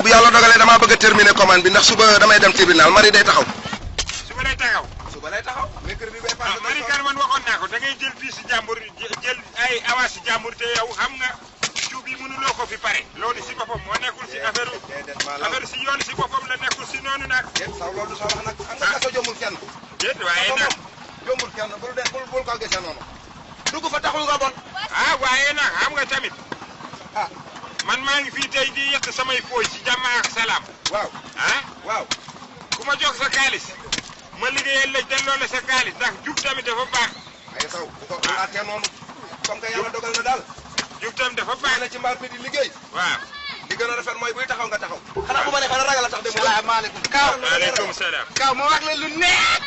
bu yàlla dogalee damaa bëgg a terminer commande bi ndax suba damay dem tribunal mari day taxaw. suba lay taxaw. suba lay taxaw. mercredi bay passé. mari kan man waxoon naa ko da ngay jël fii si jàmbur jël ay avance si jàmbur te yow xam nga jiw bi mënuloo ko fi pare. loolu si boppam moo nekkul si affaire si yoon si boppam la nekkul si noonu nag. déet saw loolu du sa wax nag. xam nga kaso jombul kenn. déet waaye nag jombul kenn bul ko gisee noonu. dugg fa taxul nga bon. waaye nag xam nga tamit. man maa ngi fii tey di yett samay fooy ci jàmm ak salaam. waaw waaw. ku ma jox sa xaalis ma liggéeyal la delloo la sa xaalis ndax jub tamit dafa baax. ay saw bu ko laatee noonu comme que yàlla dogal na daal. jub tamit dafa baax na ci mbaar bi di liggéey. waaw. li gën a rafet mooy buy taxaw nga taxaw. xanaa bu ma nee xanaa ragal a tax de. salaamaaleykum Kaaw. waaleykum salaam. Kaaw ma wax la lu neex.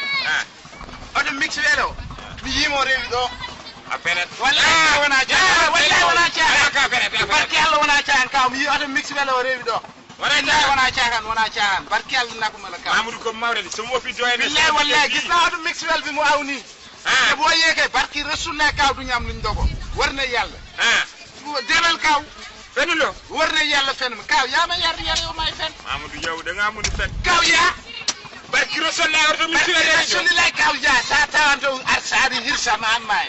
oto mix welo mi yimo rewi ɗo affaire wallahi wona caahan wallahi wona caahan ka affaire barke Allah wona caahan Kaaw mi yi oto mix welo o rewi ɗo wallahi wona caahan barke Allah nakumala Kaaw Mamadou ko mawrede so mo fi doyne billahi wallahi gis naa oto mix wel bi mu aw nii te boo yeekee barki Rasulullah Kaaw du ñu am luñ dogo war na yàlla demal Kaaw fenulo war na yàlla fen mi Kaaw yaa ma yar yow may fen Mamadou yow da nga mënu fen Kaaw yaa barki Rasulullah oto mix wel Rasulullah Kaaw yaa sa tawanto arsadi hirsa ma an maay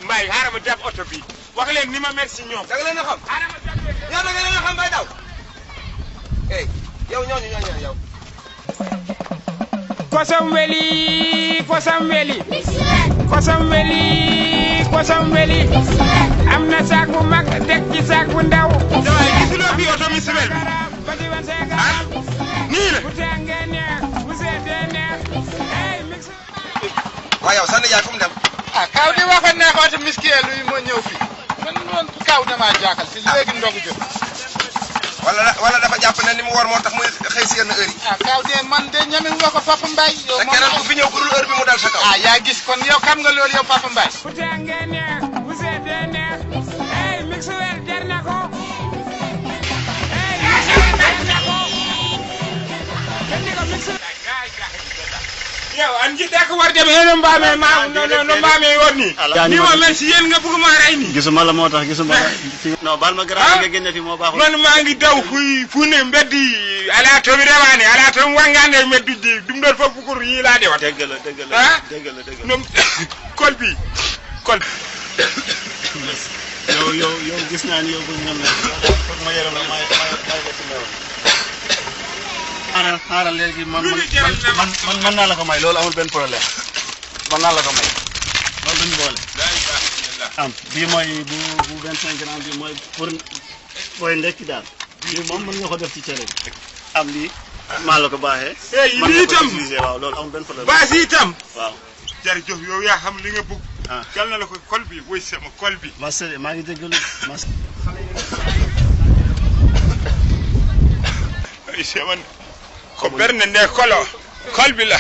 Mbaye xaaral ma jàpp oto bi wax leen ni ma merci ñoom. da nga leen a xam. xaaral ma jàpp leen. yow da nga leen a xam bay daw. yow ñooñu yow. kosam weli kosam weli. kosam weli kosam weli. am na saak bu mag teg ci saak bu ndaw. waaye gisuloo fi oto mi siwel bi. nii la. waaw yow sa nijaay fu mu dem. Kaaw di waxoon ne oto miskiye luy moo ñëw fi man noonu Kaaw damaa jaaxal si léegi ndogu jot. wala dafa jàpp ne ni mu war moo tax muy xëy si yenn heure yi. Kaaw de man de ñeme wu ma ko Papa Mbaye. yow moom keneen ku fi ñëw ku dul heure bi mu dal sa kaw. yaa gis kon yow xam nga loolu yow Papa Mbaye. yow an jiɗɗa ko warde ɓe eno mbame ma no mbame wonni ni mo men si yen nga bëgguma ray ni gisuma la moo tax gisuma non bal ma grand nga génne fi moo baaxul man maa ngi daw fu ne mbeddi ala to mi rewani ala to mi wangande meddudi ɗum ɗon fof bukur yiilade wat dëgg la non kol bi yow gis naa ni yow bëgg nga ma yaram la may xaaral léegi man naa la ko may loolu amul benn problème man naa la ko may loolu duñu boole am bii mooy bu 25 grammes bi mooy pour booy ndekki daal bii moom mën nga ko def ci cere bi am lii maa la ko baaxee lii itam waaw loolu amul benn problème baasi itam waaw jërëjëf yow yaa xam li nga bëgg gal na la ko kol bi woy sama kol bi maa ngi déggalu man ko berne nde kol bi la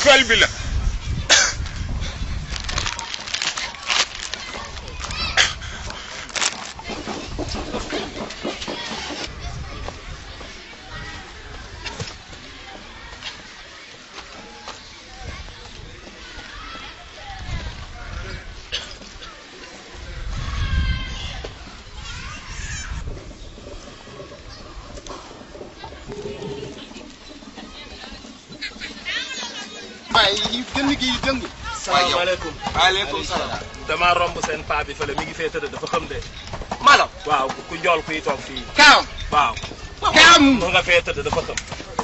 kol bi la yi dënn gi yi dëng. salaamaaleykum. waaleykum salaam. damaa romb seen paa bi fële mi ngi fee tëdd dafa xam de. maanaam. waaw ku njool kuy toog fii. Kaaw. waaw. Kaaw. mu nga fee tëdd dafa xam.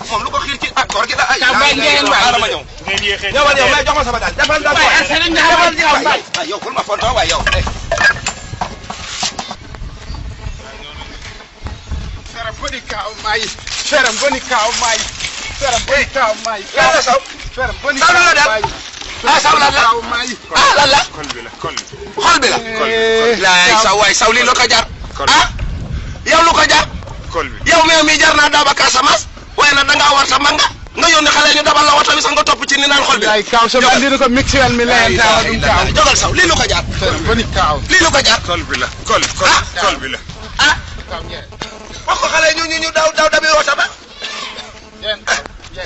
moom lu ko xiir ci koor gi da ay. Kaaw Mbaye ngeen waay xaaral ma ñëw. ngeen yéexee ñëwal yow may jox ma sama daal defal daal. waaye Serigne Ndiaye defal Kaaw Mbaye. yow bul ma fontoo waay yow. Feram boni Kaaw Mbaye. Feram boni Kaaw Mbaye. Feram boni Kaaw Mbaye. yàlla saw. Feram boni saw la la dem. saw la la. Kaaw Mbaye. lan la. kol bi la kol bi. xol bi la. laay saw waay saw lii lu ko jar. yow lu ko jar. kol bi yow meew mi jar naa daaba Casamance waaye nag da ngaa war sa manga nga yónni xale ñu dabal la woto bi sax nga topp ci wallahi kaw so andi ko mixel mi leen tawa dum kaw jogal saw lii lu ko jar boni kaw lii lu ko jar kol bi la kol bi la ah wax ko xale ñu daw dabi wota ba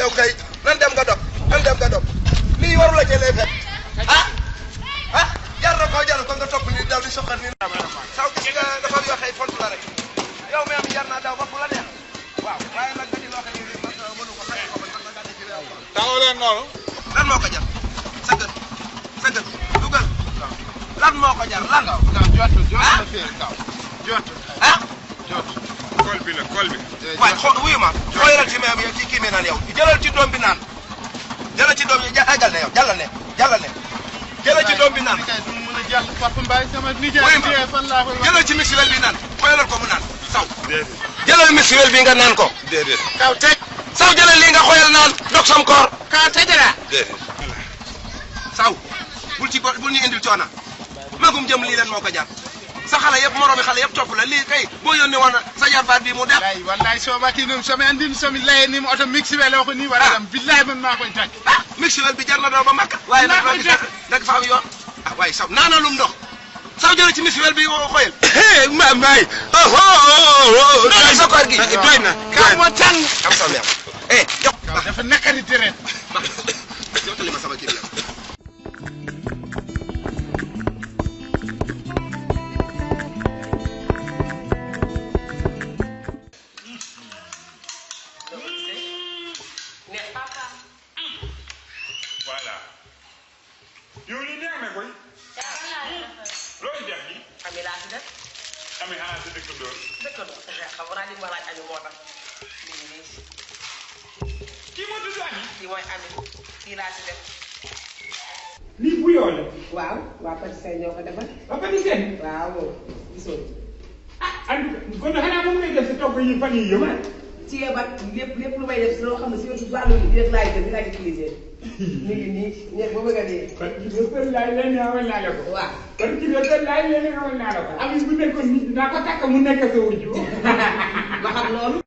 yow kay nan dem nga dog lii waru la jëlee fet jar na ko nga topp ni daw di soxal ni saw gis nga dafa yoxee font la rek yow mi am jar naa daw ba fu la neex waaw waaye nag nga di loo xam ne mënu ko xale ko ba nga gàdde ci réew taxaw leen noonu lan moo ko jar sëgg dugal lan moo ko jar lan jot kol bi waay xool wuyu ma xoolal ci meew ci kii mi naan yow jëlal ci doom bi naan jëlal ci doom yi jàllal ne yow jàllal ne jëlal ci doom bi naan Papa Mbaye sama nijaay fan laa koy jëlal ci mixwel bi naan xoolal ko mu naan saw jëlal mixwel bi nga naan ko déedéet kaw teg saw jëlal lii nga xoolal naan dog sam koor kaw tëjala déedéet saw bul ñu indil coona magum jëm lii leen moo ko jar sa xale yëpp moroomi xale yëpp topp la lii kay boo yónnee woon sa jarbaat bi mu def wallahi so baki num so mi andi somi laye ni mo oto mixwel o ko ni wara dam billahi man maa koy tàkk mixwel bi jar na daw ba makka waaye nag fa am yoon waaye saw naanalum ndox saw jële ci mixwel bi xoyal may doy sa koor gi doy na ka mo tàng am sa meew jox dafa nakari deret jotali ma sama kii yow voilà yow lii neex na koy looy def nii Ami laa fi def. Ami xanaa sa dëkkandoo xam naa li ma laaj Ami moo tax kii moo tudd Ami kii mooy Ami kii laa fi def. lii bu yoo la waaw waa pâtisserie ñoo ko defal. ba pâtisserie waaw gisoo. andi kon xanaa moom ngay def si togg yi fan yii yëpp ci yebat lépp lu may def si loo xam ne si wetu wàllu bi rek laay jël di laay utiliser. mi ngi nii ñebe ba bëgg a dee. kon ci biir kër laay leen ñaawal naa la ko. waaw kon ci biir kër laay leen ñaawal naa la ko. Ami bu nekkoon nit dinaa ko takk mu nekk sa wujju. ma xam loolu.